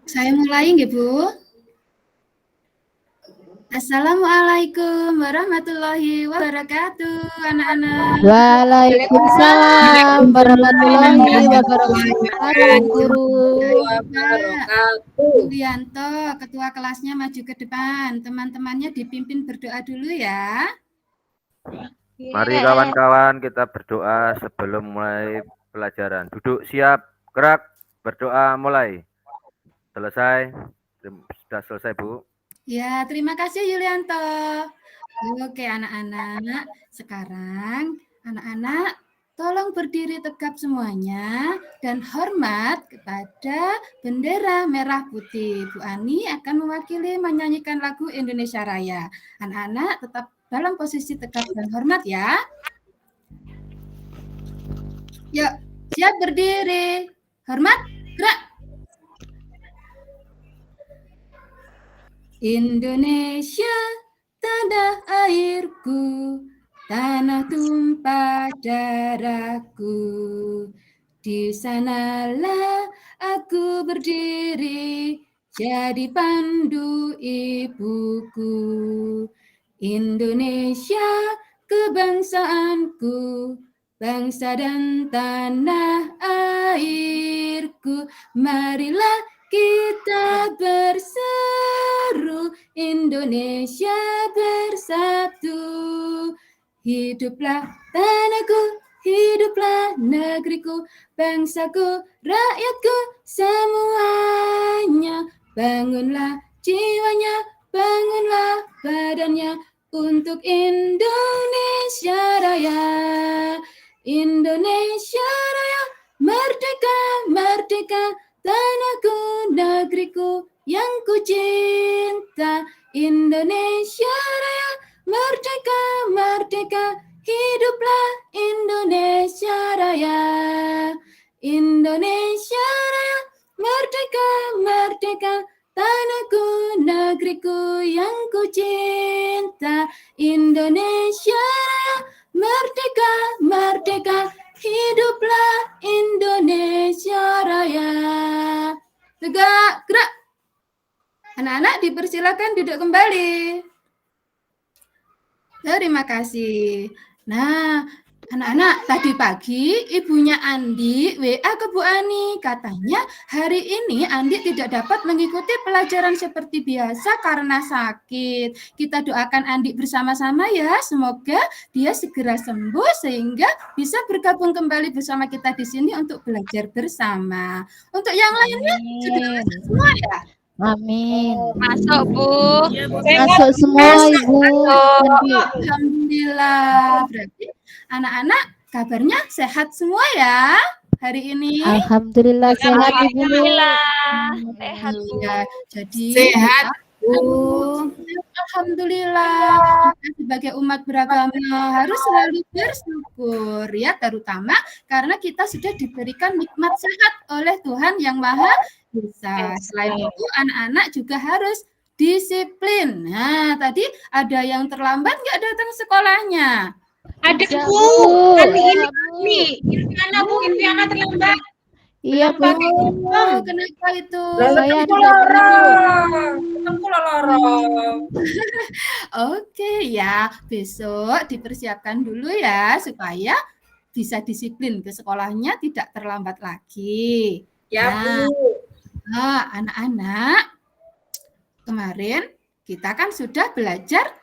Saya mulai nggih, Bu. Assalamualaikum warahmatullahi wabarakatuh, anak-anak. Waalaikumsalam warahmatullahi wabarakatuh, Guru. Pak Yulianto, ketua kelasnya maju ke depan. Teman-temannya dipimpin berdoa dulu ya. Mari kawan-kawan kita berdoa sebelum mulai pelajaran. Duduk siap, gerak, berdoa mulai. Selesai, sudah selesai Bu. Ya, terima kasih Yulianto. Oke anak-anak, sekarang anak-anak tolong berdiri tegap semuanya dan hormat kepada bendera merah putih. Bu Ani akan mewakili menyanyikan lagu Indonesia Raya. Anak-anak tetap dalam posisi tegap dan hormat ya. Yuk, siap berdiri. Hormat, gerak. Indonesia, tanah airku, tanah tumpah darahku. Di sanalah aku berdiri, jadi pandu ibuku. Indonesia, kebangsaanku, bangsa dan tanah airku. Marilah kita berseru, Indonesia bersatu. Hiduplah tanahku, hiduplah negeriku, bangsaku, rakyatku, semuanya. Bangunlah jiwanya, bangunlah badannya untuk Indonesia Raya. Indonesia Raya, merdeka, merdeka, tanahku, negeriku yang ku cinta. Indonesia Raya, merdeka, merdeka, hiduplah Indonesia Raya. Indonesia Raya, merdeka, merdeka, tanahku, negeriku yang ku cinta. Indonesia Raya, merdeka, merdeka, hiduplah Indonesia Raya. Tegak, gerak. Anak-anak dipersilakan duduk kembali. Terima kasih. Nah, anak-anak, tadi pagi ibunya Andi WA ke Bu Ani. Katanya hari ini Andi tidak dapat mengikuti pelajaran seperti biasa karena sakit. Kita doakan Andi bersama-sama ya. Semoga dia segera sembuh sehingga bisa bergabung kembali bersama kita di sini untuk belajar bersama. Untuk yang lainnya sudah masuk semua ya? Amin. Masuk, Bu. Masuk semua, Ibu. Alhamdulillah. Berarti anak-anak kabarnya sehat semua ya hari ini? Alhamdulillah sehat, Ibu. Alhamdulillah. Sehat, Bu. Ya, jadi Sehat, Bu. Alhamdulillah. Kita sebagai umat beragama harus selalu bersyukur ya, terutama karena kita sudah diberikan nikmat sehat oleh Tuhan yang Maha Esa. Selain itu anak-anak juga harus disiplin. Nah, tadi ada yang terlambat nggak datang sekolahnya? Ada Bu. Impiana Bu, Impiana terlambat. Iya, Bu. Oh, kenapa itu? Saya lorong. Oke ya, besok dipersiapkan dulu ya supaya bisa disiplin ke sekolahnya tidak terlambat lagi. Ya, Bu. Nah, anak-anak, kemarin kita kan sudah belajar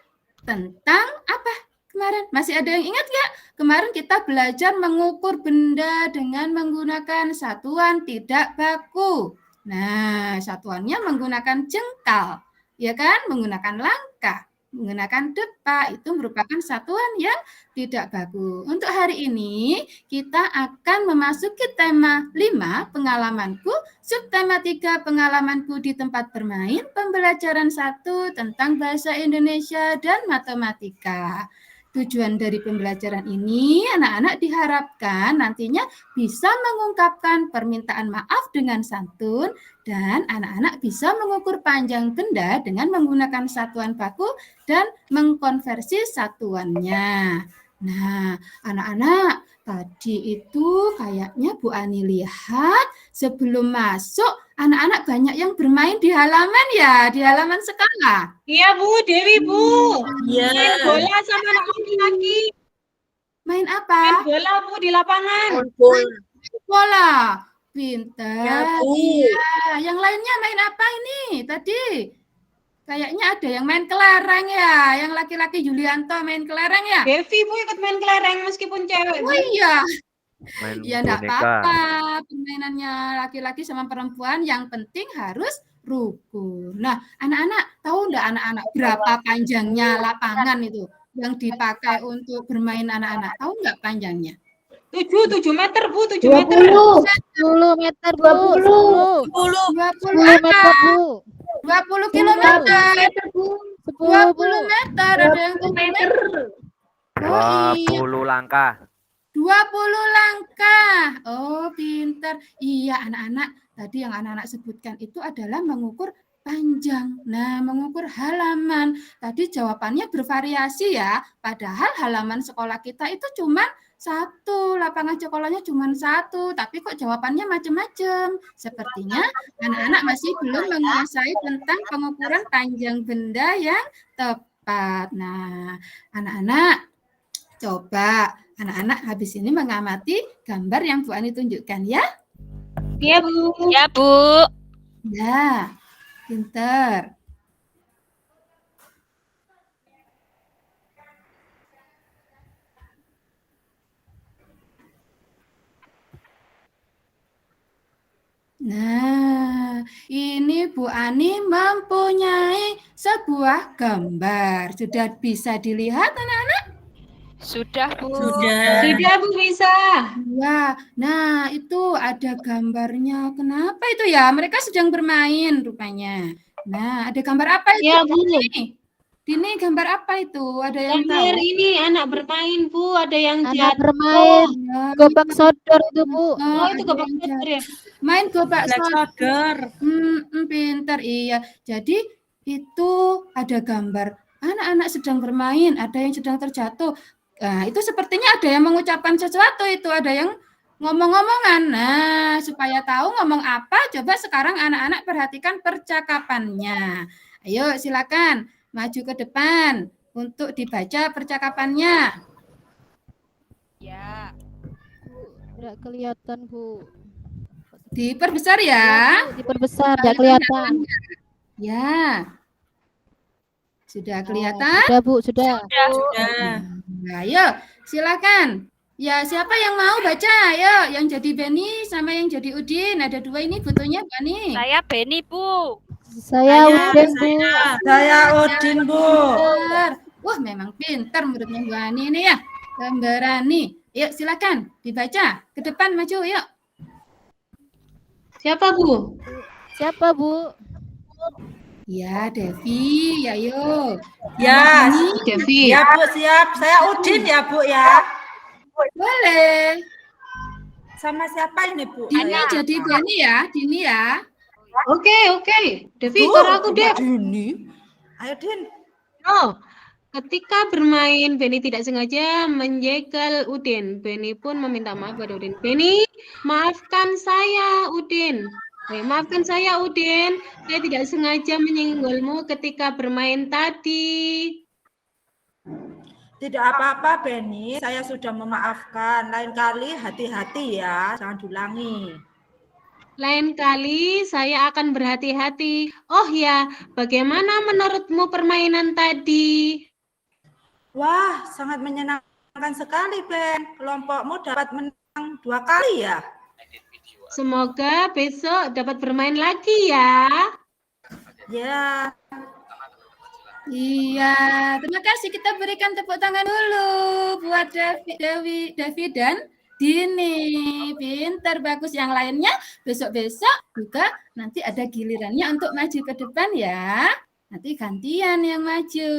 tentang apa kemarin? Masih ada yang ingat nggak? Kemarin kita belajar mengukur benda dengan menggunakan satuan tidak baku. Nah, satuannya menggunakan jengkal, ya kan? Menggunakan langkah, menggunakan depa, itu merupakan satuan yang tidak baku. Untuk hari ini, kita akan memasuki tema 5, pengalamanku, subtema 3, pengalamanku di tempat bermain, pembelajaran 1 tentang bahasa Indonesia dan matematika. Tujuan dari pembelajaran ini, anak-anak diharapkan nantinya bisa mengungkapkan permintaan maaf dengan santun dan anak-anak bisa mengukur panjang benda dengan menggunakan satuan baku dan mengkonversi satuannya. Nah, anak-anak, tadi itu kayaknya Bu Ani lihat sebelum masuk anak-anak banyak yang bermain di halaman ya, di halaman sekolah. Iya Bu, Dewi Bu. Iya. Main bola sama anak laki-laki. Main Main apa? bola Bu di lapangan. Bola. Pintar. Ya, Bu. Iya. Yang lainnya main apa ini tadi? Kayaknya ada yang main kelereng ya. Yang laki-laki Julianto main kelereng ya? Devi Bu ikut main kelereng meskipun cewek. Oh iya. Main Ya enggak boneka. apa-apa. Permainannya laki-laki sama perempuan yang penting harus rukun. Nah, anak-anak tahu enggak anak-anak berapa panjangnya lapangan itu yang dipakai untuk bermain anak-anak? Tahu enggak panjangnya? 7 meter Bu, 7 meter. 10 meter, Bu. 10. 10. 20 10 meter, Bu. 20 kilometer. 10, Bu. 20 meter. Ada yang 10 meter. Oh iya. 20 langkah. 20 langkah. Oh, pintar. Iya, anak-anak. Tadi yang anak-anak sebutkan itu adalah mengukur panjang. Nah, mengukur halaman. Tadi jawabannya bervariasi ya. Padahal halaman sekolah kita itu cuma satu, lapangan sekolahnya cuma satu, tapi kok jawabannya macam-macam. Sepertinya anak-anak masih belum menguasai tentang pengukuran panjang benda yang tepat. Nah, anak-anak, coba anak-anak habis ini mengamati gambar yang Bu Ani tunjukkan ya. Iya Bu. Ya, Bu. Ya, pintar. Nah, ini Bu Ani mempunyai sebuah gambar. Sudah bisa dilihat anak-anak? Sudah, Bu. Sudah. Sudah Bu bisa. Ya, nah itu ada gambarnya. Kenapa itu ya? Mereka sedang bermain rupanya. Nah, ada gambar apa itu? Ya Bu. Dini, gambar apa itu? Ada yang Gambar tahu? ini anak bermain Bu, ada yang Anak jatuh. bermain Ya, gobak sodor itu, Bu. Oh ada itu gobak yang sodor ya. main gobak Black sodor. Sodor. Pintar, iya. Jadi itu ada gambar anak-anak sedang bermain, ada yang sedang terjatuh. Nah, itu sepertinya ada yang mengucapkan sesuatu itu, ada yang ngomong-ngomongan. Nah, supaya tahu ngomong apa, coba sekarang anak-anak perhatikan percakapannya. Ayo, silakan maju ke depan untuk dibaca percakapannya. Ya. Enggak kelihatan, Bu. Diperbesar ya. Bu, diperbesar, enggak kelihatan. Ya. Sudah kelihatan? Sudah, Bu, sudah. Sudah. Nah, ayo, silakan. Ya, siapa yang mau baca? Ayo, yang jadi Beni sama yang jadi Udin. Ada dua ini fotonya, Bani. Saya Beni, Bu. Saya Udin, Bu. Saya Udin, Bu. Pintar. Wah, memang pintar muridnya Bu Ani ini ya. Gambarani. Yuk, silakan dibaca. Ke depan maju, yuk. Siapa Bu? Siapa, Bu? Ya, Devi. Ya, yuk. Ya, Devi. ya Bu, siap. Saya Udin ya Bu ya. Boleh. Sama siapa ini Bu? Dini Saya. jadi Beni ya. Dini ya. Oke. Devi, Bu, suara aku Dev. Dini. Ayo Din. Oh, ketika bermain, Beni tidak sengaja menjegal Udin. Beni pun meminta maaf pada Udin. Beni, maafkan saya, Udin. Maafkan saya, Udin. Saya tidak sengaja menyinggolmu ketika bermain tadi. Tidak apa-apa Beni, saya sudah memaafkan. Lain kali hati-hati ya, jangan diulangi. Lain kali saya akan berhati-hati. Oh ya, bagaimana menurutmu permainan tadi? Wah, sangat menyenangkan sekali Ben. Kelompokmu dapat menang 2 kali ya. Semoga besok dapat bermain lagi ya. Ya, Iya, terima kasih. Kita berikan tepuk tangan dulu buat Devi dan Dini. Pintar, bagus. Yang lainnya besok-besok juga nanti ada gilirannya untuk maju ke depan ya. Nanti gantian yang maju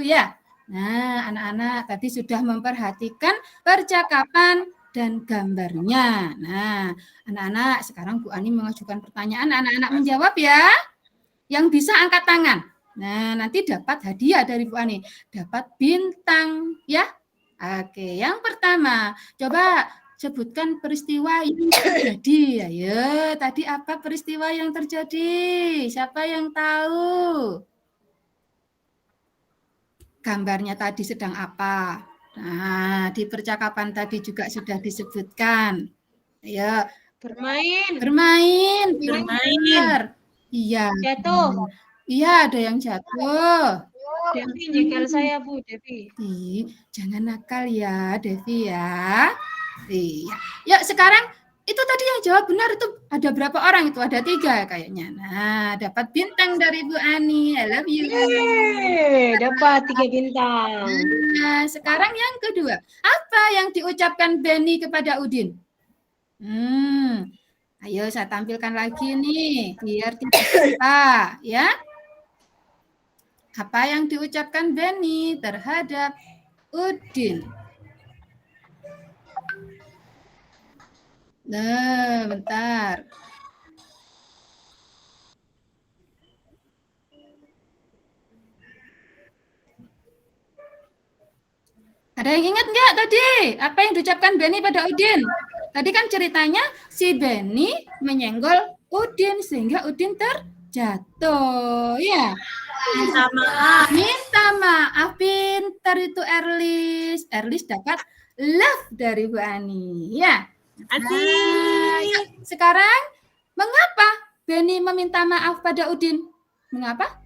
ya. Nah, anak-anak tadi sudah memperhatikan percakapan dan gambarnya. Nah, anak-anak sekarang Bu Ani mengajukan pertanyaan, anak-anak menjawab ya. Yang bisa angkat tangan. Nah, nanti dapat hadiah dari Bu Ani. Dapat bintang ya. Oke, yang pertama, coba sebutkan peristiwa yang terjadi. Ayo, tadi apa peristiwa yang terjadi? Siapa yang tahu? Gambarnya tadi sedang apa? Nah, di percakapan tadi juga sudah disebutkan. Ayo, Bermain. bermain, Bermain. pintar. Iya. Jatuh. Iya, ada yang jatuh. Devi nyekel saya, Bu. Devi. Ih, jangan nakal ya, Devi ya. Iya. Yuk sekarang itu tadi yang jawab benar itu ada berapa orang itu? Ada 3 kayaknya. Nah, dapat bintang dari Bu Ani. I love you. Dapat 3 bintang. Nah, sekarang yang kedua. Apa yang diucapkan Benny kepada Udin? Ayo saya tampilkan lagi nih, biar tidak lupa ya. Apa yang diucapkan Benny terhadap Udin? Nah, bentar. Ada yang ingat nggak tadi? Apa yang diucapkan Benny pada Udin? Tadi kan ceritanya si Benny menyenggol Udin sehingga Udin terjatuh. Ya. Minta maaf. Minta maaf, pintar itu Erlis. Erlis dapat love dari Bu Ani. Ya. Asik. Sekarang, mengapa Benny meminta maaf pada Udin? Mengapa?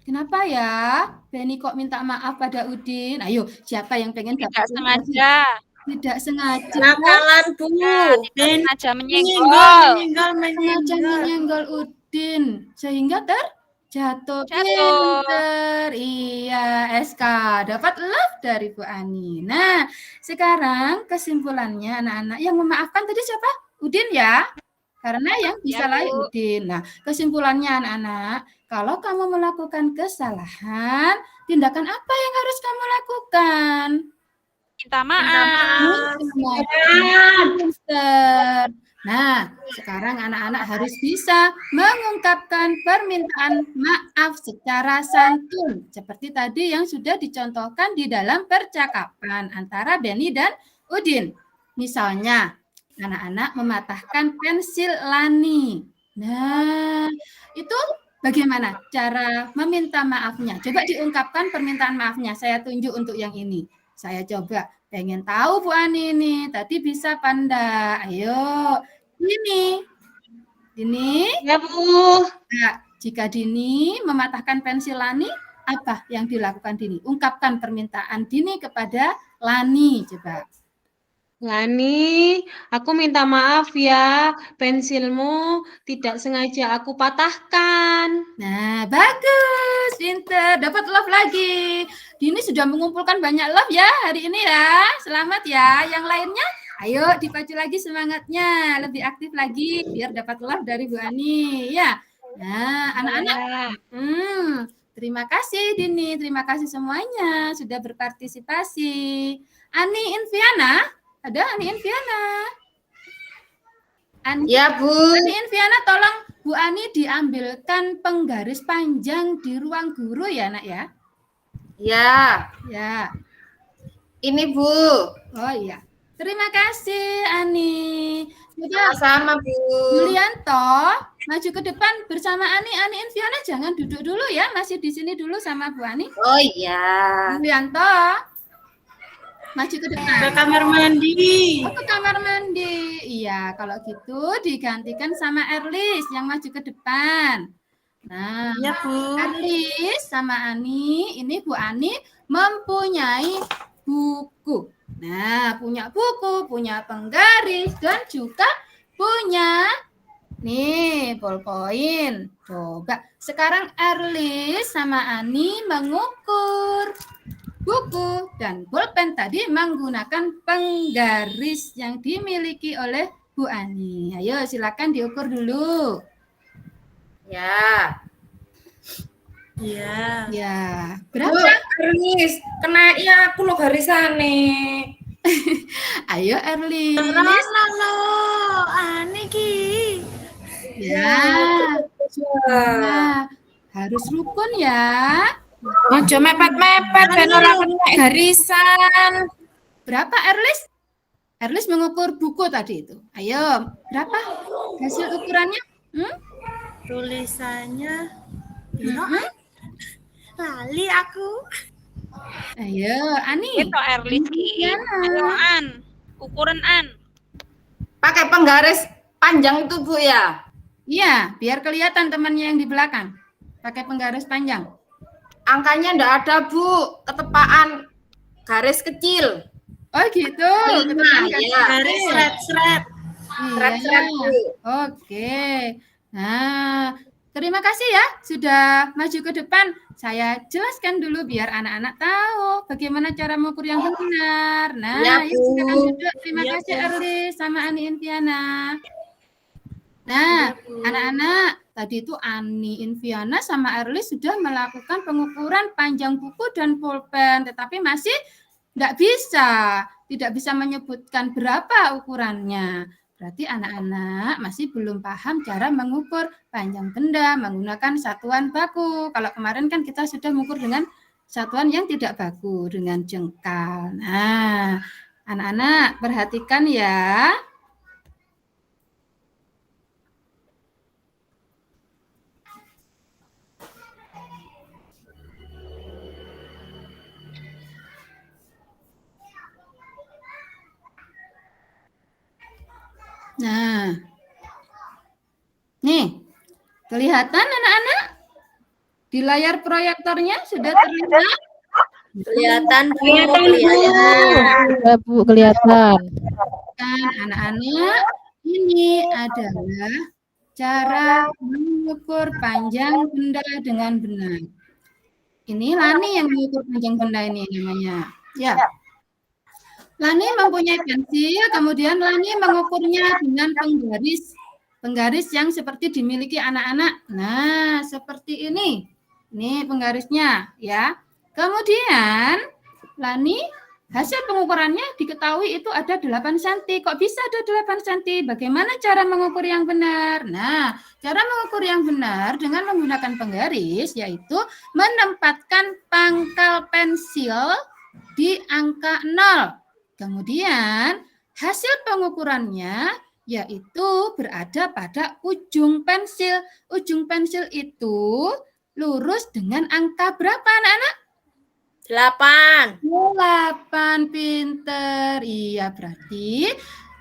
Kenapa ya Benny kok minta maaf pada Udin? Ayo, siapa yang pengen Tidak dapat sengaja. Tidak sengaja. Nakalan, Bu. Tidak sengaja Menyenggol, menyenggol. Sengaja menyenggol Udin sehingga terjatuh. Jatuh. Pinter. Iya, SK dapat love dari Bu Ani. Nah, sekarang kesimpulannya anak-anak yang memaafkan tadi siapa? Udin ya. Karena yang disalahi Bu. Udin. Nah, kesimpulannya anak-anak, kalau kamu melakukan kesalahan, tindakan apa yang harus kamu lakukan? Minta maaf. Pinter. Nah, sekarang anak-anak harus bisa mengungkapkan permintaan maaf secara santun. Seperti tadi yang sudah dicontohkan di dalam percakapan antara Benny dan Udin. Misalnya, anak-anak mematahkan pensil Lani. Nah, itu bagaimana cara meminta maafnya? Coba diungkapkan permintaan maafnya. Saya tunjuk untuk yang ini. Saya coba. Pengen tahu Bu Ani ini. Tadi bisa panda. Ayo. Ini. Ya, Bu. Nah, jika Dini mematahkan pensil Lani, apa yang dilakukan Dini? Ungkapkan permintaan Dini kepada Lani. Coba. Lani, aku minta maaf ya, pensilmu tidak sengaja aku patahkan. Nah, bagus, pinter, dapat love lagi. Dini sudah mengumpulkan banyak love ya hari ini ya. Selamat ya. Yang lainnya, ayo dipacu lagi semangatnya, lebih aktif lagi biar dapat love dari Bu Ani ya. Nah, anak-anak, terima kasih Dini, terima kasih semuanya sudah berpartisipasi. Ani Inviana, ada Ani Inviana? Ya, Bu. Ani Inviana, tolong Bu Ani diambilkan penggaris panjang di ruang guru ya, Nak ya? Ya. Ya. Ini, Bu. Oh iya. Terima kasih Ani. Coba Sama, Bu. Yulianto maju ke depan bersama Ani. Ani Inviana jangan duduk dulu ya, masih di sini dulu sama Bu Ani. Oh iya. Yulianto maju ke depan. Ke kamar mandi. Oh, ke kamar mandi. Iya, kalau gitu digantikan sama Erlis yang maju ke depan. Nah, Ya, Bu. Erlis sama Ani, ini Bu Ani mempunyai buku. Nah, punya buku, punya penggaris, dan juga punya nih ballpoint. Coba sekarang Erlis sama Ani mengukur buku dan bolpen tadi menggunakan penggaris yang dimiliki oleh Bu Ani. Ayo silakan diukur dulu. Ya. Iya. Ya, Bu, berapa? Erlis, kena ya aku lo garisane. Ayo Erlis. Rono, ane ki. Ya, nah, harus rukun ya. Ojo mepet-mepet ben ora kena garisan. Berapa Erlis? Erlis mengukur buku tadi itu. Ayo, berapa hasil ukurannya? Tulisannya lali aku. Ayo, Ani. Itu Erlis ki. Ayo An. Ukuran An. Pakai penggaris panjang itu Bu ya. Iya, biar kelihatan temannya yang di belakang. Pakai penggaris panjang. Angkanya ndak ada Bu, ketepaan garis kecil. Oh gitu. Nah, ya. Garis seret-seret. Seret-seret, Iya. Bu. Oke. Nah, terima kasih ya sudah maju ke depan. Saya jelaskan dulu biar anak-anak tahu bagaimana cara mengukur yang benar. Nah, Ya, yuk Bu. silakan duduk. Terima Ya, kasih Bu. Erlis sama Ani Inviana. Nah, anak-anak, tadi itu Ani Inviana sama Erlis sudah melakukan pengukuran panjang buku dan pulpen, tetapi masih tidak bisa menyebutkan berapa ukurannya. Berarti anak-anak masih belum paham cara mengukur panjang benda menggunakan satuan baku. Kalau kemarin kan kita sudah mengukur dengan satuan yang tidak baku, dengan jengkal. Nah, anak-anak perhatikan ya. Nah, nih, kelihatan anak-anak? Di layar proyektornya sudah terlihat? Kelihatan Bu, Kelihatan, Bu. kelihatan. Sudah Bu, kelihatan. Kan anak-anak, ini adalah cara mengukur panjang benda dengan benar. Ini Lani yang mengukur panjang benda ini namanya. Ya. Lani mempunyai pensil, kemudian Lani mengukurnya dengan penggaris yang seperti dimiliki anak-anak. Nah, seperti ini. Ini penggarisnya, ya. Kemudian Lani hasil pengukurannya diketahui itu ada 8 cm. Kok bisa ada 8 cm? Bagaimana cara mengukur yang benar? Nah, cara mengukur yang benar dengan menggunakan penggaris yaitu menempatkan pangkal pensil di angka 0. Kemudian hasil pengukurannya yaitu berada pada ujung pensil. Ujung pensil itu lurus dengan angka berapa anak-anak? 8. 8, pinter. Iya, berarti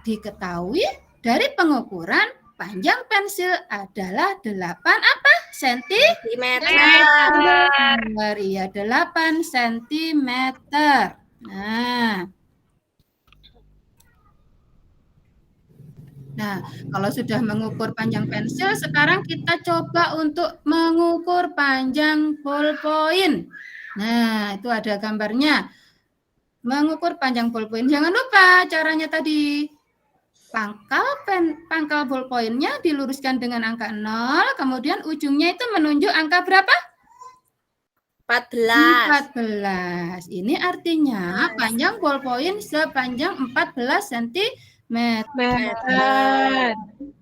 diketahui dari pengukuran panjang pensil adalah 8 apa? Sentimeter. Iya, 8 cm. Nah, kalau sudah mengukur panjang pensil, sekarang kita coba untuk mengukur panjang ballpoint. Nah, itu ada gambarnya. Mengukur panjang ballpoint. Jangan lupa caranya tadi. Pangkal ballpointnya diluruskan dengan angka 0, kemudian ujungnya itu menunjuk angka berapa? 14. Ini artinya panjang ballpoint sepanjang 14 cm.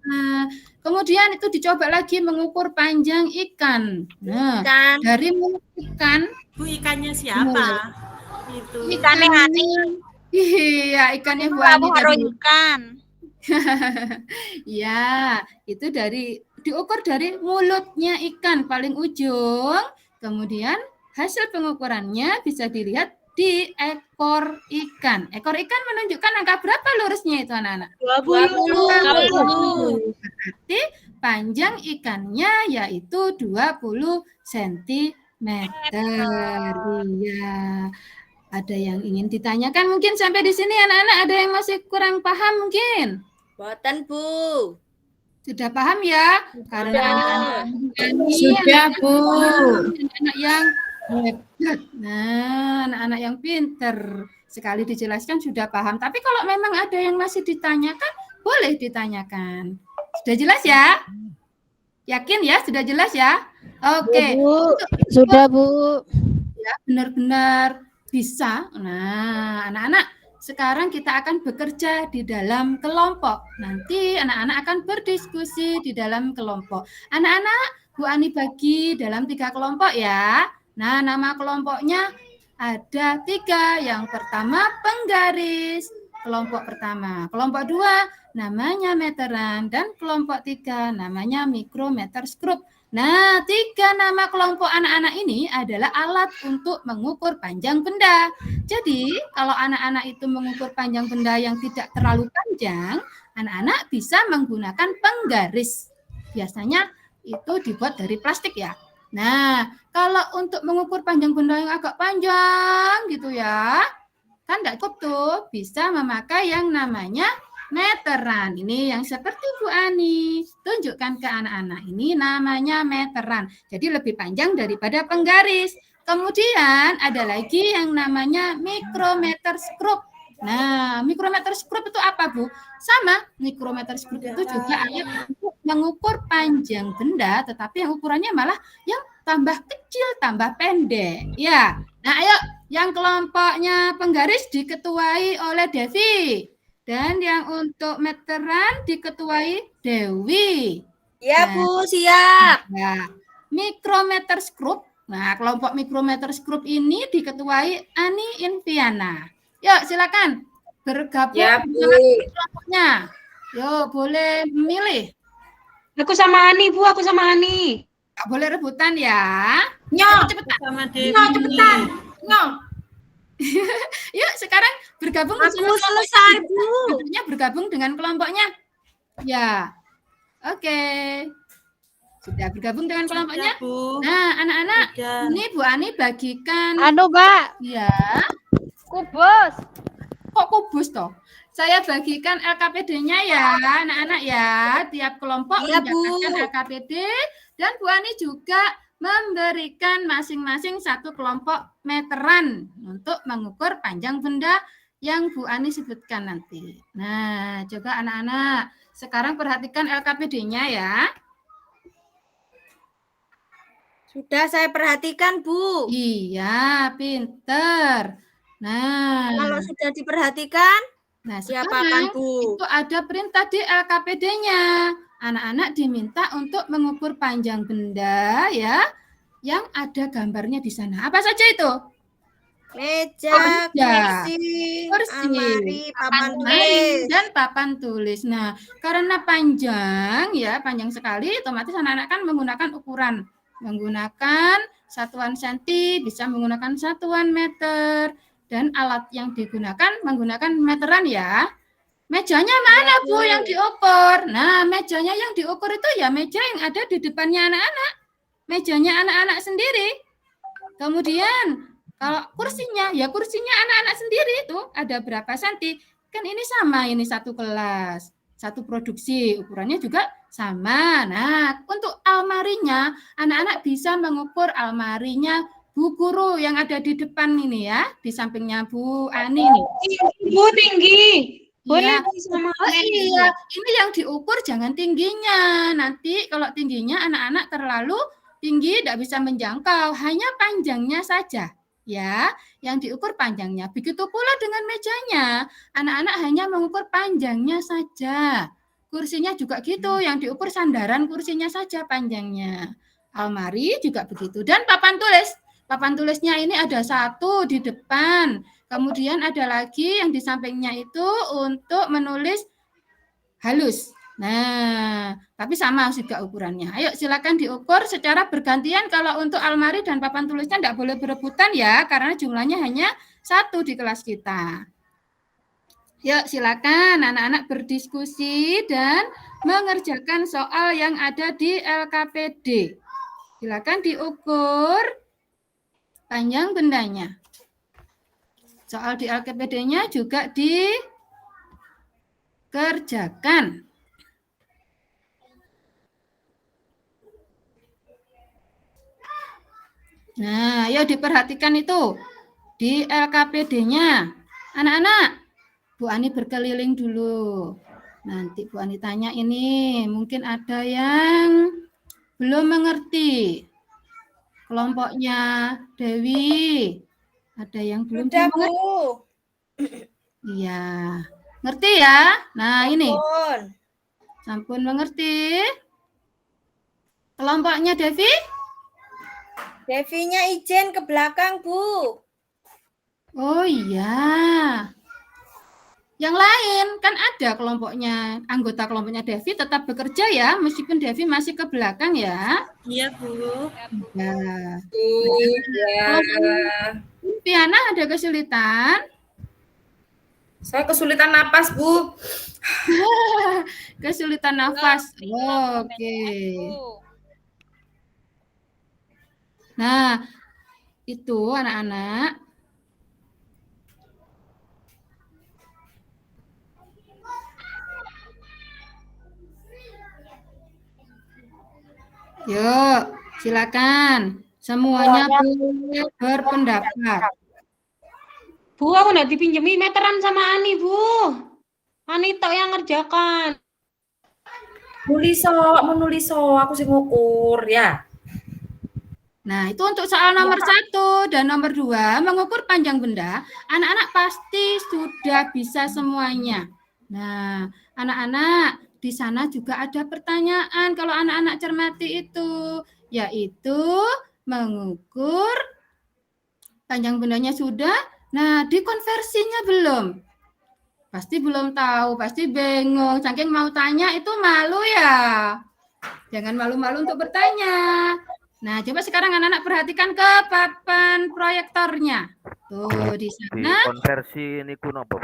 Nah, kemudian itu dicoba lagi mengukur panjang ikan. Nah, Kan. dari mulut ikan, Bu, ikannya siapa? Itu. Ikannya Ani. Iya, ikannya Bu Kamu Ani harus tadi. ikan. Ya, itu diukur dari mulutnya ikan paling ujung. Kemudian hasil pengukurannya bisa dilihat di ekor ikan. Ekor ikan menunjukkan angka berapa lurusnya itu anak-anak? 20. Berarti panjang ikannya yaitu 20 cm. Iya. Ada yang ingin ditanyakan mungkin sampai di sini anak-anak, ada yang masih kurang paham mungkin? Boten Bu. Sudah paham ya? Karena anak-anak ini Sudah Bu. anak yang hebat. Nah, anak-anak yang pinter. Sekali dijelaskan sudah paham. Tapi kalau memang ada yang masih ditanyakan, boleh ditanyakan. Sudah jelas ya? Yakin ya? Sudah jelas ya? Oke. Bu, sudah Bu. Ya, benar-benar bisa. Nah, anak-anak, sekarang kita akan bekerja di dalam kelompok. Nanti anak-anak akan berdiskusi di dalam kelompok. Anak-anak, Bu Ani bagi dalam 3 kelompok ya. Nah, nama kelompoknya ada 3. Yang pertama penggaris, kelompok pertama. Kelompok 2 namanya meteran, dan kelompok 3 namanya mikrometers group. Nah, 3 nama kelompok anak-anak ini adalah alat untuk mengukur panjang benda. Jadi, kalau anak-anak itu mengukur panjang benda yang tidak terlalu panjang, anak-anak bisa menggunakan penggaris. Biasanya itu dibuat dari plastik ya. Nah, kalau untuk mengukur panjang benda yang agak panjang gitu ya, kan enggak cukup tuh, bisa memakai yang namanya meteran. Ini yang seperti Bu Ani. Tunjukkan ke anak-anak. Ini namanya meteran. Jadi lebih panjang daripada penggaris. Kemudian ada lagi yang namanya mikrometers group. Nah, mikrometers group itu apa, Bu? Sama, mikrometers group itu juga alat untuk mengukur panjang benda, tetapi yang ukurannya malah yang tambah kecil, tambah pendek. Ya. Nah, ayo yang kelompoknya penggaris diketuai oleh Devi. Dan yang untuk meteran diketuai Dewi. Ya, Nah, Bu, siap. nah, mikrometers group. Nah, kelompok mikrometers group ini diketuai Ani Inviana. Yuk, silakan bergabung Ya, Bu. dengan kelompoknya. Yuk, boleh memilih. Aku sama Ani, Bu, aku sama Ani. Nggak boleh rebutan ya. Nyong, Cepetan. Sama Devi. nyong cepetan. Nyong. Yuk, sekarang bergabung Aku selesai, Bu. Tentunya bergabung dengan kelompoknya. Ya. Oke. Sudah bergabung dengan kelompoknya? Sudah, Bu. Nah, anak-anak, Sudah. ini Bu Ani bagikan Anu, Mbak. ya. Kubus. Kok kubus toh? Saya bagikan LKPD-nya ya, anak-anak ya. Tiap kelompok Iya, Bu. mendapatkan LKPD, dan Bu Ani juga memberikan masing-masing satu kelompok meteran untuk mengukur panjang benda yang Bu Ani sebutkan nanti. Nah, coba anak-anak, sekarang perhatikan LKPD-nya ya. Sudah saya perhatikan, Bu. Iya, pinter. Nah, Kalau sudah diperhatikan, sekarang siapakan, Bu? itu ada perintah di LKPD-nya. Anak-anak diminta untuk mengukur panjang benda ya, yang ada gambarnya di sana. Apa saja itu? Meja, meja, kursi, almari, papan Almari tulis. dan papan tulis. Nah, karena panjang ya, panjang sekali, otomatis anak-anak kan menggunakan ukuran. Menggunakan satuan senti, bisa menggunakan satuan meter, dan alat yang digunakan menggunakan meteran ya. Mejanya mana, Bu, yang diukur? Nah, mejanya yang diukur itu ya meja yang ada di depannya anak-anak. Mejanya anak-anak sendiri. Kemudian, kalau kursinya, ya kursinya anak-anak sendiri itu ada berapa senti. Kan ini sama, ini satu kelas, satu produksi, ukurannya juga sama. Nah, untuk almarinya, anak-anak bisa mengukur almarinya Bu Guru yang ada di depan ini ya, di sampingnya Bu Ani nih. Bu, tinggi. Boleh Iya. sama Oh iya, ini yang diukur jangan tingginya. Nanti kalau tingginya anak-anak terlalu tinggi tidak bisa menjangkau, hanya panjangnya saja. Ya, yang diukur panjangnya. Begitu pula dengan mejanya. Anak-anak hanya mengukur panjangnya saja. Kursinya juga gitu, yang diukur sandaran kursinya saja panjangnya. Almari juga begitu. Dan papan tulis. Papan tulisnya ini ada satu di depan. Kemudian ada lagi yang di sampingnya itu untuk menulis halus. Nah, tapi sama juga ukurannya. Ayo silakan diukur secara bergantian. Kalau untuk almari dan papan tulisnya tidak boleh berebutan ya, karena jumlahnya hanya satu di kelas kita. Yuk silakan anak-anak berdiskusi dan mengerjakan soal yang ada di LKPD. Silakan diukur panjang bendanya. Soal di LKPD-nya juga dikerjakan. Nah, yuk diperhatikan itu di LKPD-nya. Anak-anak, Bu Ani berkeliling dulu. Nanti Bu Ani tanya ini, mungkin ada yang belum mengerti. Kelompoknya Dewi. Ada yang belum Sudah, mengerti. Bu. Iya. Ngerti ya? Nah, ini. Sampun. Sampun mengerti. Kelompoknya Devi? Devinya izin ke belakang, Bu. Oh iya. Yang lain kan ada kelompoknya, anggota kelompoknya Devi tetap bekerja ya, meskipun Devi masih ke belakang ya. Iya, Bu. Nah, Ya. Piana ada kesulitan? Saya kesulitan napas, Bu. Kesulitan nafas. Oke. Nah, itu anak-anak. Yuk, silakan. Semuanya boleh berpendapat. Bu, aku nggak dipinjemi meteran sama Ani, Bu. Ani tok yang ngerjakan. Menulis aku sih ngukur ya. Nah, itu untuk soal nomor 1 dan nomor 2, mengukur panjang benda, anak-anak pasti sudah bisa semuanya. Nah, anak-anak, di sana juga ada pertanyaan kalau anak-anak cermati itu, yaitu mengukur panjang bendanya sudah, nah dikonversinya belum. Pasti belum tahu, pasti bingung, saking mau tanya itu malu ya. Jangan malu-malu untuk bertanya. Nah, coba sekarang anak-anak perhatikan ke papan proyektornya. Tuh, di sana. Konversi ini kuno, Bu.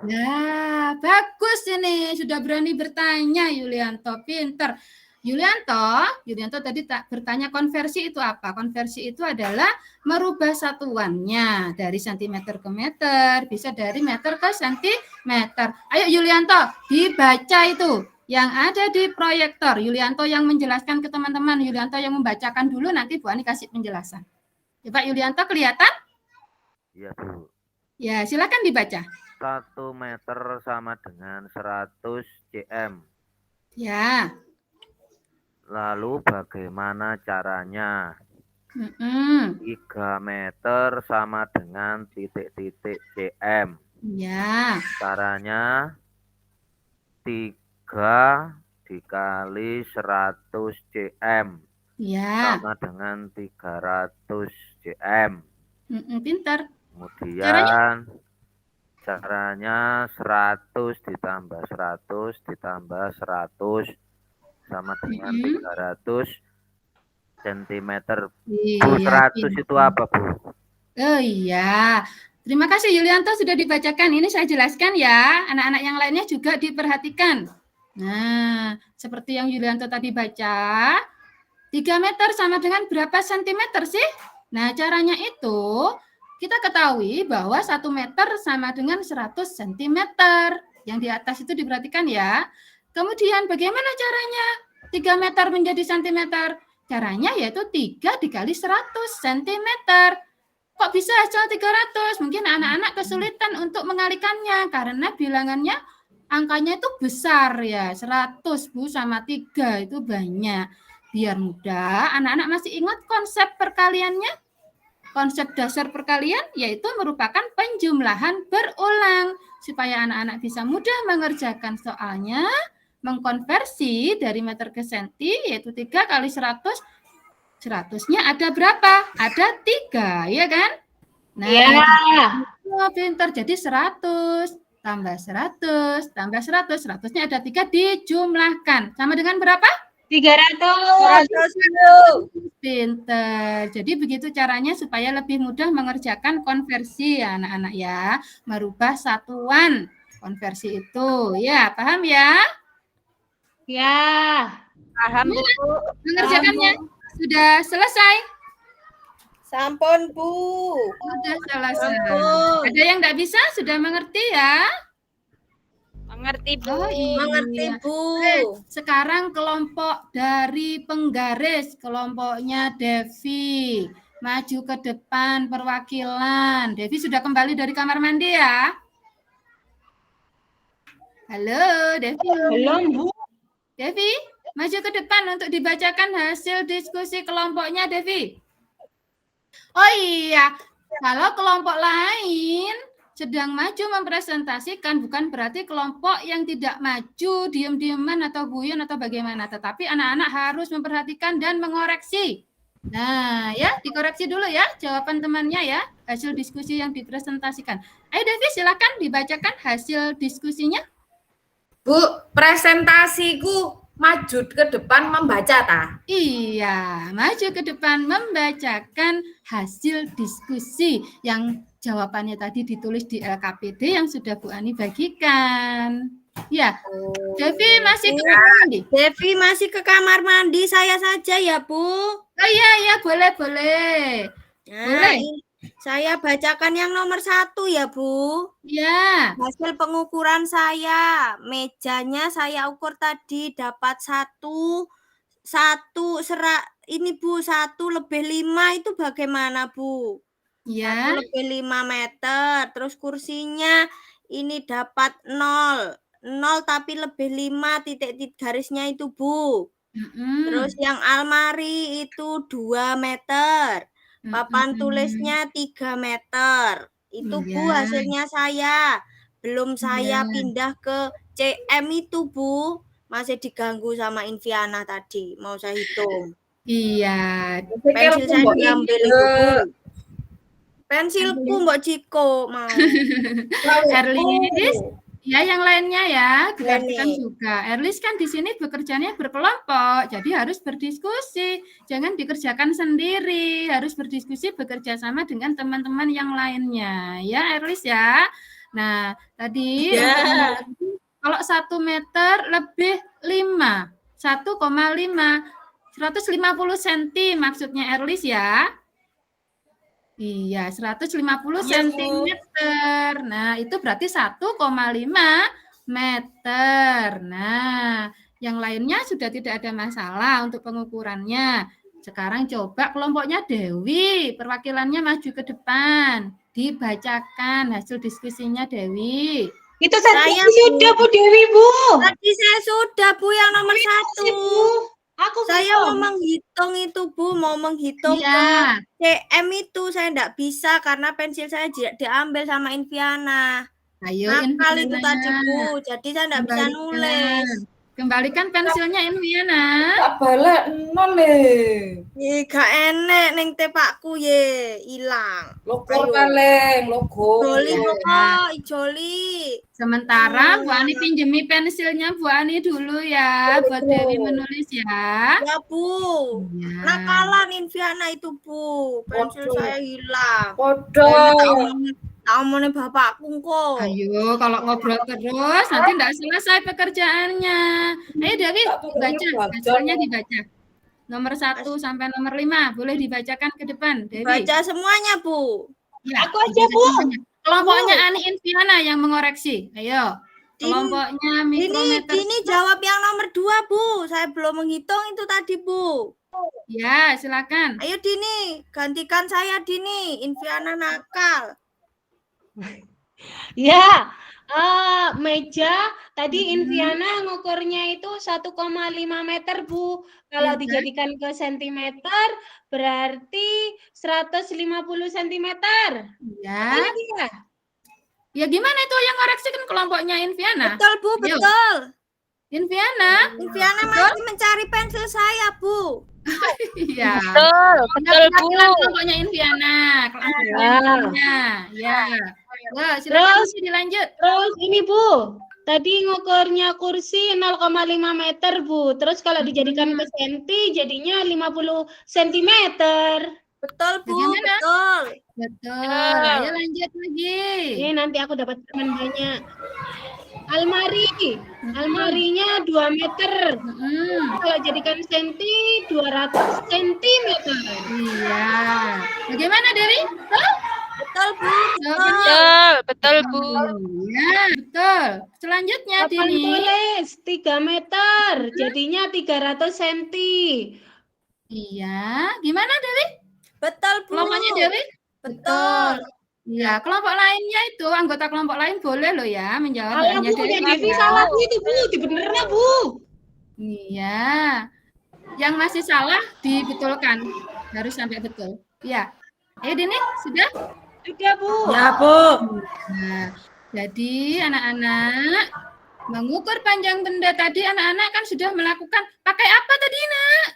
Nah, bagus ini. Sudah berani bertanya, Yulianto. Pinter. Yulianto tadi tak bertanya konversi itu apa? Konversi itu adalah merubah satuannya dari sentimeter ke meter, bisa dari meter ke sentimeter. Ayo Yulianto, dibaca itu yang ada di proyektor. Yulianto yang menjelaskan ke teman-teman, Yulianto yang membacakan dulu, nanti Bu Ani kasih penjelasan. Coba Yulianto kelihatan? Iya, Bu. Ya, silakan dibaca. 1 meter sama dengan 100 cm. Ya. Lalu bagaimana caranya? 3 3 meter sama dengan titik-titik cm. Ya. Caranya 3 dikali 100 cm. Ya. Sama dengan 300 cm. Pintar. Kemudian caranya 100 ditambah 100 ditambah 100 sama dengan 300 cm. Bu, 100 itu apa, Bu? Oh iya. Terima kasih Yulianto sudah dibacakan. Ini saya jelaskan ya. Anak-anak yang lainnya juga diperhatikan. Nah, seperti yang Yulianto tadi baca, 3 meter sama dengan berapa sentimeter sih? Nah, caranya itu kita ketahui bahwa 1 meter sama dengan 100 cm. Yang di atas itu diperhatikan ya. Kemudian bagaimana caranya 3 meter menjadi sentimeter? Caranya yaitu 3 dikali 100 cm. Kok bisa hasil 300? Mungkin anak-anak kesulitan untuk mengalikannya karena bilangannya angkanya itu besar ya. 100 Bu sama 3 itu banyak. Biar mudah, anak-anak masih ingat konsep perkaliannya? Konsep dasar perkalian yaitu merupakan penjumlahan berulang. Supaya anak-anak bisa mudah mengerjakan soalnya, mengkonversi dari meter ke senti, yaitu 3 kali 100. 100-nya ada berapa? Ada 3, ya kan? Nah, pintar. Jadi 100 tambah 100 tambah 100. 100-nya ada 3 dijumlahkan. Sama dengan berapa? 300. Pintar. Jadi begitu caranya supaya lebih mudah mengerjakan konversi ya anak-anak ya. Merubah satuan konversi itu. Ya, paham ya? Ya. Paham, Bu. Mengerjakannya sudah selesai? Sampun, Bu. Sudah selesai. Sampun. Ada yang enggak bisa? Sudah mengerti ya? Mengerti, Bu. Oh, iya. Mengerti, Bu. Sekarang kelompok dari penggaris, kelompoknya Devi. Maju ke depan perwakilan. Devi sudah kembali dari kamar mandi ya? Halo, Devi. Belum, Bu. Devi, maju ke depan untuk dibacakan hasil diskusi kelompoknya, Devi. Oh iya, kalau kelompok lain sedang maju mempresentasikan, bukan berarti kelompok yang tidak maju, diem-dieman atau guyon atau bagaimana. Tetapi anak-anak harus memperhatikan dan mengoreksi. Nah, ya, dikoreksi dulu ya jawaban temannya ya, hasil diskusi yang dipresentasikan. Ayo Devi, silakan dibacakan hasil diskusinya. Bu, presentasiku maju ke depan membaca ta? Iya, maju ke depan membacakan hasil diskusi yang jawabannya tadi ditulis di LKPD yang sudah Bu Ani bagikan. Ya, Devi masih ke kamar mandi? Devi masih ke kamar mandi, saya saja ya, Bu. Oh iya, boleh. Nah, Boleh. saya bacakan yang nomor 1 ya, Bu. Ya, Hasil pengukuran saya, mejanya saya ukur tadi dapat 1 ini Bu, 1/5 itu bagaimana, Bu? 1 ya, lebih 5 meter, terus kursinya ini dapat 0 tapi lebih 5 titik garisnya itu, Bu. Terus yang almari itu 2 meter, papan tulisnya 3 meter. Itu Bu Iya. hasilnya saya. Belum saya Iya. pindah ke CM itu, Bu. Masih diganggu sama Inviana tadi, mau saya hitung. Iya. Pensil saya diambil itu, Bu. Pensilku Mbak Ciko mau. Erlis, ya yang lainnya ya, diperhatikan Ini. juga. Erlis kan di sini bekerjanya berkelompok, jadi harus berdiskusi. Jangan dikerjakan sendiri, harus berdiskusi bekerja sama dengan teman-teman yang lainnya. Ya, Erlis ya. Nah, tadi kalau 1 meter lebih 5, 1,5, 150 cm maksudnya Erlis ya. Iya, 150 cm. Nah, itu berarti 1,5 meter. Nah, yang lainnya sudah tidak ada masalah untuk pengukurannya. Sekarang coba kelompoknya Dewi, perwakilannya maju ke depan. Dibacakan hasil diskusinya Dewi. Itu saya Saya, sudah Bu Dewi, Bu. Tadi saya sudah Bu yang nomor 1. Aku Saya mau menghitung itu Bu, mau menghitung Iya. ke CM itu saya enggak bisa karena pensil saya diambil sama Inviana. Ayo, Nakal itu Inviana. tadi Bu, jadi saya enggak bisa nulis. Kembalikan pensilnya Inviana. Tak balik 0 le. Gak enek neng tepakku ye, hilang. Logo Ayo. kaleng, logo. Joli Ya. kok, Joli. Sementara Bu Ani pinjemi pensilnya Bu Ani dulu ya, buat Dewi menulis ya. Ya Bu. Ya. Nakalan Inviana itu Bu, pensil Waduh. saya hilang. Podo. Tamunya bapakku kok. Ayo, kalau ngobrol terus nanti tidak selesai pekerjaannya. Ayo Dewi, baca hasilnya dibaca. Nomor 1 sampai nomor 5 boleh dibacakan ke depan, Dewi. Baca semuanya Bu. Ya, Aku aja, Bu. semuanya. Kelompoknya Ani Inviana yang mengoreksi. Ayo. Kelompoknya mikrometer. Dini jawab yang nomor 2 Bu. Saya belum menghitung itu tadi Bu. Ya, silakan. Ayo Dini, gantikan saya Dini. Inviana nakal. Ya, meja tadi Inviana ngukurnya itu 1,5 meter, Bu. Kalau Iya. dijadikan ke sentimeter berarti 150 sentimeter. Ya. Ini ya? Ya gimana itu yang ngoreksi kan kelompoknya Inviana? Betul Bu, Ayo. betul. Inviana? Inviana masih mencari pensil saya Bu. Iya. Betul, Bu. Kelompoknya Inviana. Kelompoknya. Ya. Wah, silakan Terus- dilanjut. Terus ini Bu, tadi ngukurnya kursi 0,5 meter Bu. Terus kalau dijadikan ke senti jadinya 50 sentimeter. Betul Bu, Bagaimana? betul. Betul. Ayo lanjut lagi. Ini nanti aku dapat teman banyak. Almarinya 2 meter. Kalau jadikan senti 200 sentimeter. Iya. Bagaimana Dewi? Betul Bu, Jawabannya? Betul, Bu. Ya, betul. Selanjutnya Papan Dini. tulis 3 meter, jadinya 300 senti. Iya. Gimana Dewi? betul Bu. Kelompoknya Dewi? Betul. Iya, kelompok lainnya itu, anggota kelompok lain boleh loh ya menjawab. Kalau hanya Bu punya Devi ya. salah Bu itu Bu, dibenernya Bu. Iya. Yang masih salah dibetulkan. Harus sampai betul. Iya. Ayo Dini, sudah? Sudah Bu. Ya Bu. Nah, jadi anak-anak mengukur panjang benda tadi anak-anak kan sudah melakukan pakai apa tadi Nak?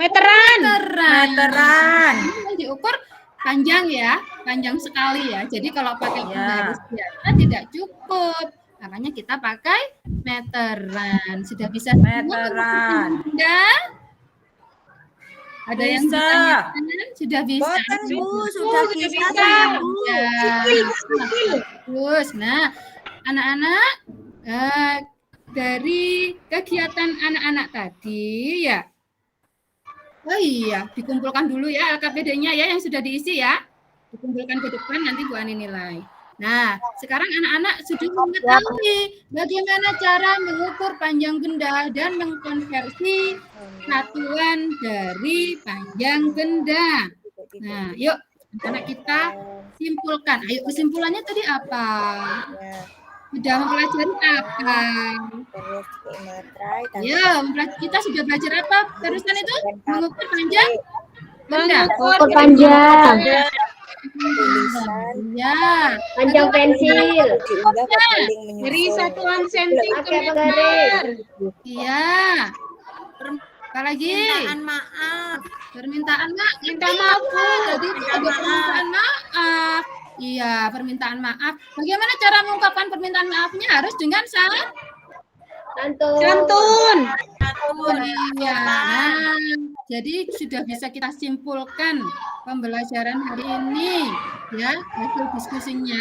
Meteran. Meteran. Ini yang diukur panjang ya, panjang sekali ya. Jadi kalau pakai penggaris biasa tidak cukup. Makanya kita pakai meteran. Sudah bisa Meteran. Bunda? Ada yang Bisa. ditanyakan? Sudah bisa. Boten Bu, sudah bisa bisa. Bu. Ya. Bagus. Nah, anak-anak dari kegiatan anak-anak tadi ya. Oh iya, dikumpulkan dulu ya LKPD-nya ya yang sudah diisi ya. Dikumpulkan ke depan nanti Bu Ani nilai. Nah, sekarang anak-anak sudah mengetahui bagaimana cara mengukur panjang benda dan mengkonversi satuan dari panjang benda. Nah, yuk anak kita simpulkan. Ayo kesimpulannya tadi apa? Sudah mempelajari apa? Ya, kita sudah belajar apa? Barusan itu mengukur panjang benda. Mengukur panjang. Ya. Panjang pensil. Dari satuan senti ke Pakai meter. penggaris. Iya. Apa lagi? Permintaan maaf. Permintaan maaf. Minta maaf, Bu. Tadi itu ada permintaan maaf. Iya, permintaan maaf. Bagaimana cara mengungkapkan permintaan maafnya? Harus dengan Santun. Iya. Nah, jadi sudah bisa kita simpulkan pembelajaran hari ini. Ya, hasil diskusinya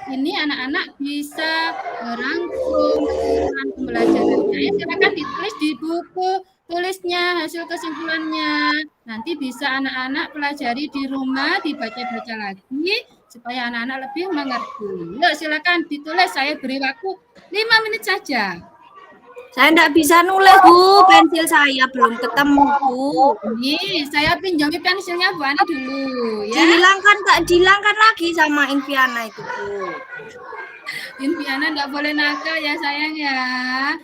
ini anak-anak bisa merangkum keseluruhan pembelajarannya. Ya, silakan ditulis di buku tulisnya hasil kesimpulannya. Nanti bisa anak-anak pelajari di rumah, dibaca-baca lagi supaya anak-anak lebih mengerti. Yuk, silakan ditulis. Saya beri waktu 5 menit saja. Saya enggak bisa nulis Bu, pensil saya belum ketemu Bu. Ini saya pinjami pensilnya Bu Ani dulu ya. Dihilangkan lagi sama Inviana itu Bu. Inviana enggak boleh nakal ya sayang ya.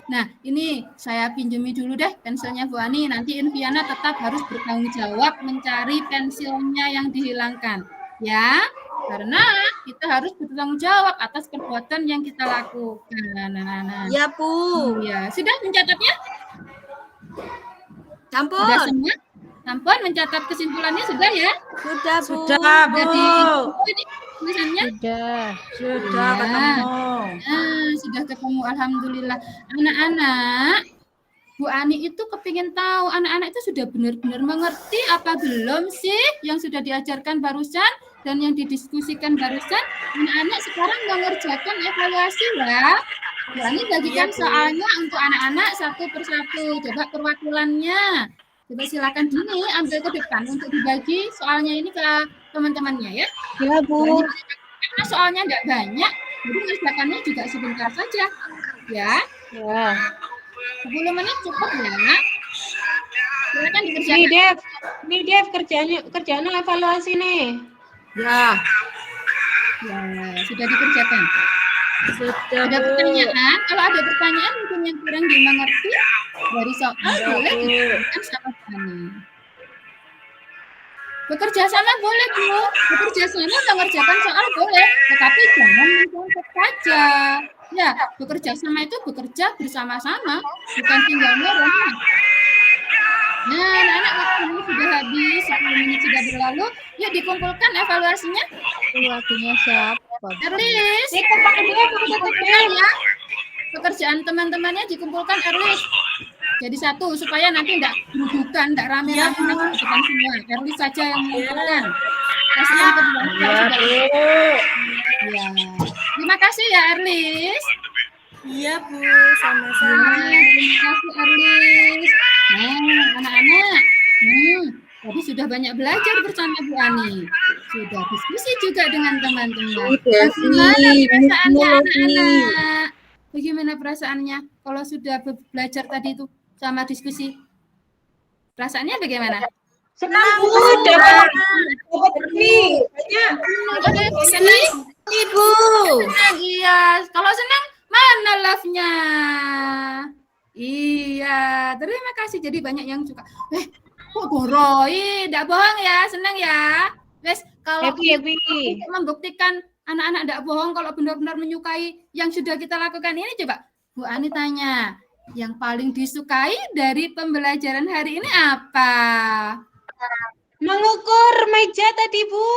Nah, ini saya pinjami dulu deh pensilnya Bu Ani. Nanti Inviana tetap harus bertanggung jawab mencari pensilnya yang dihilangkan. Ya, karena kita harus bertanggung jawab atas perbuatan yang kita lakukan. Nah. Ya Bu. Ya, sudah mencatatnya? Sampun. Sudah semua? Sampun mencatat kesimpulannya sudah ya? Sudah Bu. Sudah Bu. Jadi ini tulisannya? Sudah Ya. ketemu. Nah, sudah ketemu. Alhamdulillah. Anak-anak, Bu Ani itu kepingin tahu anak-anak itu sudah benar-benar mengerti apa belum sih yang sudah diajarkan barusan dan yang didiskusikan barusan. Anak-anak sekarang mengerjakan evaluasi ya. Bu Ani bagikan soalnya untuk anak-anak satu persatu. Coba perwakilannya. Coba silakan Dini ambil ke depan untuk dibagi soalnya ini ke teman-temannya ya. Ya Bu. Karena soalnya enggak banyak, jadi mengerjakannya juga sebentar saja. Ya. Ya. 10 menit cukup ya. Silakan dikerjakan. Nih Dev kerjanya evaluasi nih. Ya, Ya, sudah dikerjakan. sudah Ada Bu. pertanyaan? Kalau ada pertanyaan mungkin yang kurang dimengerti dari soal boleh ditanyakan sama kami. Bekerja sama boleh Bu. Bekerja sama mengerjakan soal boleh, tetapi jangan mencontoh saja. Ya, bekerja sama itu bekerja bersama-sama, bukan tinggal merem. Nah, anak-anak waktu ini sudah habis, 10 menit sudah berlalu. Yuk dikumpulkan evaluasinya. Waktunya siapa? Erlis, Kita pakai dulu dikumpulkan ya. Pekerjaan teman-temannya dikumpulkan Erlis. Jadi satu supaya nanti enggak gerudukan, enggak rame-rame nanti bukan semua. Erlis saja yang mengumpulkan. Kasih yang kedua. Ya. Terima kasih ya Erlis. Iya Bu, Ya, sama-sama. terima kasih Erlis. Nah, anak-anak. Tadi sudah banyak belajar bersama Bu Ani. Sudah diskusi juga dengan teman-teman. Bagaimana perasaannya anak-anak? Bagaimana perasaannya kalau sudah belajar tadi itu sama diskusi? Perasaannya bagaimana? senang Bu, dapat ini banyak. Senang? Ibu. Senang, iya. Kalau senang, mana love-nya? Iya, terima kasih. Jadi banyak yang suka. Kok boroi? Tidak bohong ya, senang ya. Wes, kalau Happy. untuk membuktikan anak-anak tidak bohong kalau benar-benar menyukai yang sudah kita lakukan ini, coba Bu Ani tanya, Yang paling disukai dari pembelajaran hari ini apa? Mengukur meja tadi, Bu.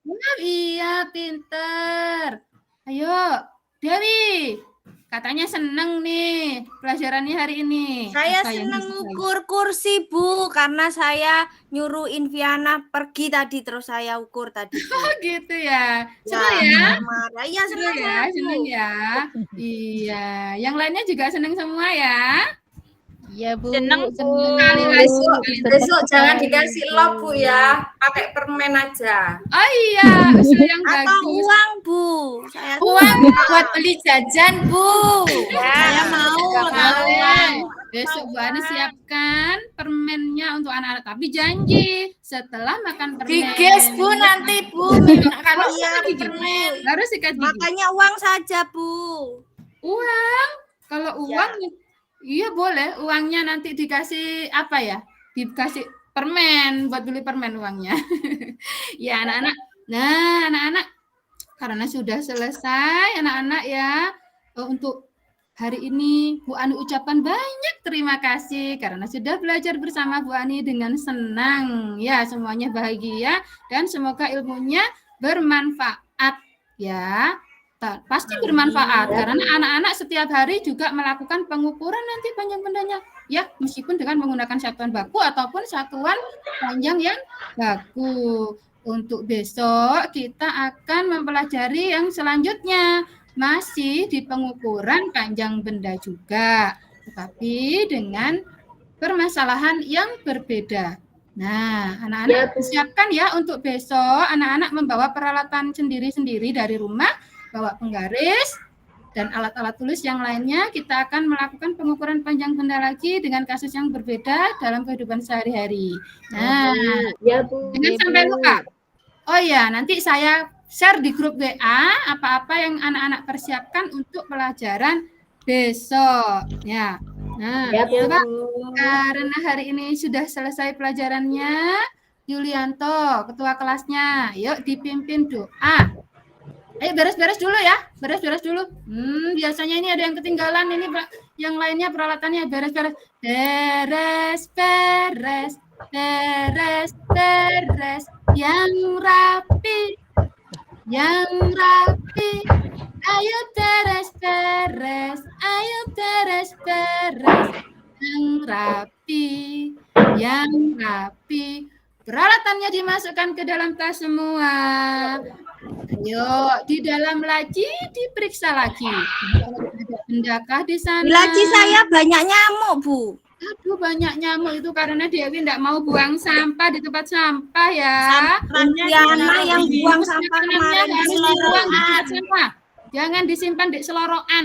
Nah, iya, pinter. Ayo, Dewi. Katanya seneng nih pelajarannya hari ini. Saya Apa yang senang disukai? ukur kursi, Bu, karena saya nyuruh Inviana pergi tadi terus saya ukur tadi. Bu. Oh gitu ya. Seneng ya? Marah. Iya, Seneng senang ya, seneng ya. Iya, yang lainnya juga seneng semua ya. Iya, Bu. Seneng, Bu. Sekali lagi. Besok jangan dikasih log Bu ya, pakai permen aja. Oh iya, usul yang Atau bagus. uang, Bu. Saya Uang buat beli jajan Bu. saya mau Boleh. Besok Bu Ani siapkan permennya untuk anak-anak. Tapi janji setelah makan permen. Gigis Bu nanti Bu. Kalau Iya, gigi. permen. Harus sikat gigi. Makanya uang saja, Bu. Uang. Kalau uang, iya boleh. Uangnya nanti dikasih apa ya? Dikasih permen buat beli permen uangnya. Ya anak-anak. Nah anak-anak, karena sudah selesai anak-anak ya untuk hari ini Bu Ani ucapkan banyak terima kasih karena sudah belajar bersama Bu Ani dengan senang. Ya semuanya bahagia dan semoga ilmunya bermanfaat ya. Pasti bermanfaat karena anak-anak setiap hari juga melakukan pengukuran nanti panjang bendanya ya meskipun dengan menggunakan satuan baku ataupun satuan panjang yang baku. Untuk besok kita akan mempelajari yang selanjutnya masih di pengukuran panjang benda juga tetapi dengan permasalahan yang berbeda. Nah, anak-anak siapkan ya untuk besok anak-anak membawa peralatan sendiri-sendiri dari rumah, bawa penggaris, dan alat-alat tulis yang lainnya. Kita akan melakukan pengukuran panjang benda lagi dengan kasus yang berbeda dalam kehidupan sehari-hari. Nah, Ya, Bu. jangan sampai lupa. Oh ya, nanti saya share di grup WA apa-apa yang anak-anak persiapkan untuk pelajaran besok. Ya, nah, Ya, Bu. coba karena hari ini sudah selesai pelajarannya, Yulianto, ketua kelasnya, yuk dipimpin doa. Ayo beres-beres dulu ya, beres-beres dulu. Biasanya ini ada yang ketinggalan, ini yang lainnya peralatannya beres-beres. Beres-beres, beres-beres, yang rapi, yang rapi. Ayo beres-beres, ayo beres-beres, yang rapi, yang rapi. Peralatannya dimasukkan ke dalam tas semua. Ayo, di dalam laci diperiksa lagi. Bendakah di sana? Di laci saya banyak nyamuk, Bu. Aduh, banyak nyamuk itu karena Dewi tidak mau buang sampah di tempat sampah ya. Inviana yang buang sampah kemarin di Harus dibuang di selorokan. tempat sampah. Jangan disimpan di selorokan.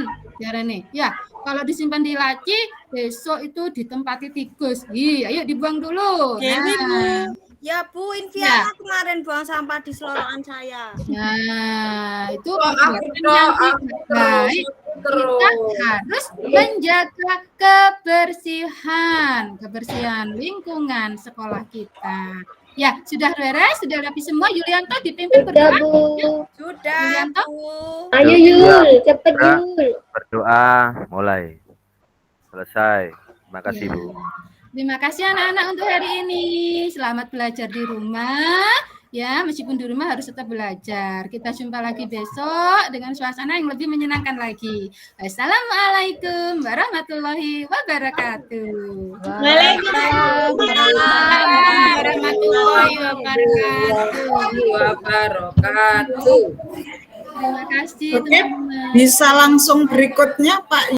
Ya, kalau disimpan di laci, besok itu ditempati tikus. Ayo dibuang dulu. Dewi, Bu. Ya, Bu, Inviana kemarin buang sampah di selorokan saya. Nah, itu Aku baik. Kita harus menjaga kebersihan lingkungan sekolah kita. Ya, sudah beres, sudah rapi semua. Yulianto dipimpin Sudah, berdoa. Bu. Sudah, Yulianto? Bu. Ayo, Yul. Cepet, Yul. Berdoa mulai. Selesai. Terima kasih, Ya. Bu. Terima kasih anak-anak untuk hari ini. Selamat belajar di rumah. Ya, meskipun di rumah harus tetap belajar. Kita jumpa lagi besok dengan suasana yang lebih menyenangkan lagi. Wassalamualaikum warahmatullahi wabarakatuh. Waalaikumsalam. Warahmatullahi wabarakatuh. wabarakatuh. Terima kasih Oke, teman-teman. bisa langsung berikutnya Pak